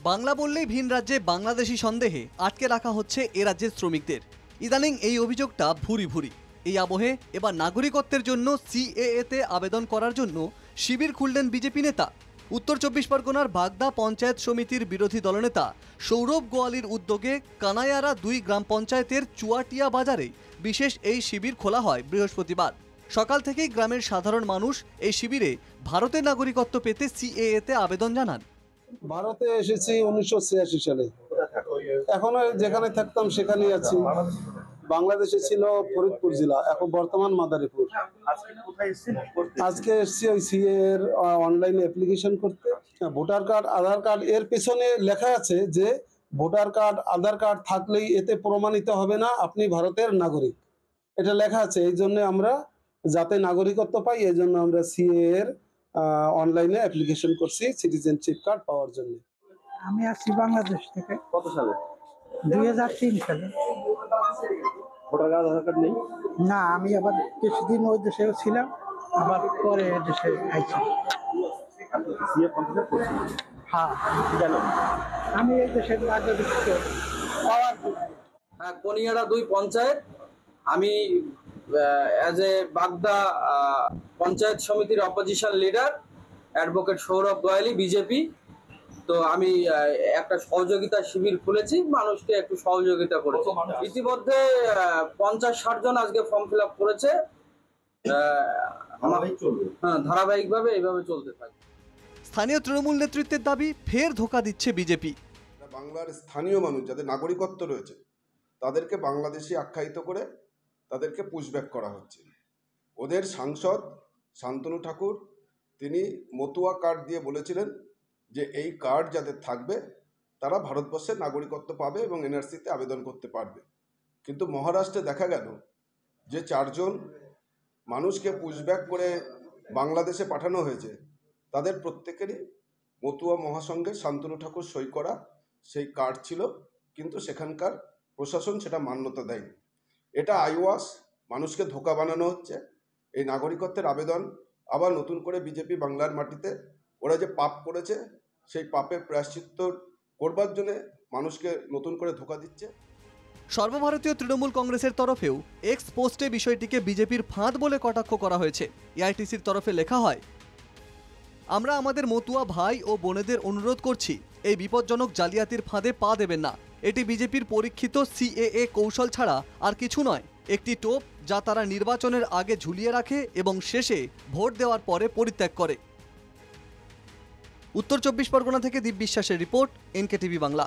বাংলা বললেই ভিন রাজ্যে বাংলাদেশি সন্দেহে আটকে রাখা হচ্ছে এ রাজ্যের শ্রমিকদের। ইদানিং এই অভিযোগটা ভুরি ভুরি। এই আবহে এবার নাগরিকত্বের জন্য সিএএতে আবেদন করার জন্য শিবির খুললেন বিজেপি নেতা। উত্তর 24 পরগনার বাগদা পঞ্চায়েত সমিতির বিরোধী দলনেতা সৌরভ গোয়ালির উদ্যোগে কানায়ারা 2 গ্রাম পঞ্চায়েতের চুয়াটিয়া বাজারে বিশেষ এই শিবির খোলা হয় বৃহস্পতিবার। সকাল থেকেই গ্রামের সাধারণ মানুষ এই শিবিরে ভারতের নাগরিকত্ব পেতে সিএএতে আবেদন জানান। ভারতে এসেছি 1986 সালে। এখনো যেখানে থাকতাম সেখানেই আছি। বাংলাদেশে ছিল ফরিদপুর জেলা, এখন বর্তমান মাদারীপুর। আজকে এসেছি ওই সিএ এর অনলাইনে অ্যাপ্লিকেশন করতে। ভোটার কার্ড, আধার কার্ড, এর পেছনে লেখা আছে যে ভোটার কার্ড, আধার কার্ড থাকলেই এতে প্রমাণিত হবে না আপনি ভারতের নাগরিক। এটা লেখা আছে। এই জন্য আমরা যাতে নাগরিকত্ব পাই, এই জন্য আমরা সিএ এর অনলাইনে অ্যাপ্লিকেশন করছি সিটিজেনশিপ কার্ড পাওয়ার জন্য। আমি আসছি বাংলাদেশ থেকে। কত সালে? 2003 সালে। ভোটার কার্ড, আধার কার্ড নেই? না, আমি আবার কিছুদিন ওই দেশে ছিলাম, আবার পরে দেশে আইছি। হ্যাঁ, কেন? আমি এই দেশের নাগরিকত্ব পাওয়ার জন্য। হ্যাঁ, কনিয়ারা 2 পঞ্চায়েত। আমি অ্যাজ এ বাগদা পঞ্চায়েত সমিতির opposition leader advocate Sourav Goyali, BJP. তো আমি একটা সহযোগিতা শিবির খুলেছি, মানুষকে একটু সহযোগিতা করেছি। ইতিমধ্যে 50-60 জন আজকে ফর্ম ফিল আপ করেছে। হ্যাঁ, ধারাবাহিকভাবে এইভাবে চলতে থাকবে। স্থানীয় তৃণমূল নেতৃত্বের দাবি, ফের ধোঁকা দিচ্ছে বিজেপি। বাংলার স্থানীয় মানুষ যাদের নাগরিকত্ব রয়েছে তাদেরকে বাংলাদেশি আখ্যায়িত করে তাদেরকে পুশব্যাক করা হচ্ছে। ওদের সাংসদ শান্তনু ঠাকুর তিনি মতুয়া কার্ড দিয়ে বলেছিলেন যে এই কার্ড যাদের থাকবে তারা ভারতবর্ষের নাগরিকত্ব পাবে এবং এনআরসিতে আবেদন করতে পারবে। কিন্তু মহারাষ্ট্রে দেখা গেল যে 4 জন মানুষকে পুশব্যাক করে বাংলাদেশে পাঠানো হয়েছে, তাদের প্রত্যেকেরই মতুয়া মহাসংঘের শান্তনু ঠাকুর সই করা সেই কার্ড ছিল, কিন্তু সেখানকার প্রশাসন সেটা মান্যতা দেয়নি। এটা আইওয়াশ, মানুষকে ধোঁকা বানানো হচ্ছে। এই নাগরিকত্বের আবেদন আবার নতুন করে বিজেপি বাংলার মাটিতে ওরা যে পাপ করেছে সেই পাপের প্রায়শ্চিত্ত করবার জন্য মানুষকে নতুন করে ধোঁকা দিচ্ছে। সর্বভারতীয় তৃণমূল কংগ্রেসের তরফেও এক্স পোস্টে বিষয়টিকে বিজেপির ফাঁদ বলে কটাক্ষ করা হয়েছে। এআইটিসির তরফে লেখা হয়, আমরা আমাদের মতুয়া ভাই ও বোনেদের অনুরোধ করছি, এই বিপজ্জনক জালিয়াতির ফাঁদে পা দেবেন না। এটি বিজেপির পরীক্ষিত সিএএ কৌশল ছাড়া আর কিছু নয়। একটি টোপ যা তারা নির্বাচনের আগে ঝুলিয়ে রাখে এবং শেষে ভোট দেওয়ার পরে পরিত্যাগ করে। উত্তর 24 পরগনা থেকে দীপ বিশ্বাসের রিপোর্ট, এনকেটিভি বাংলা।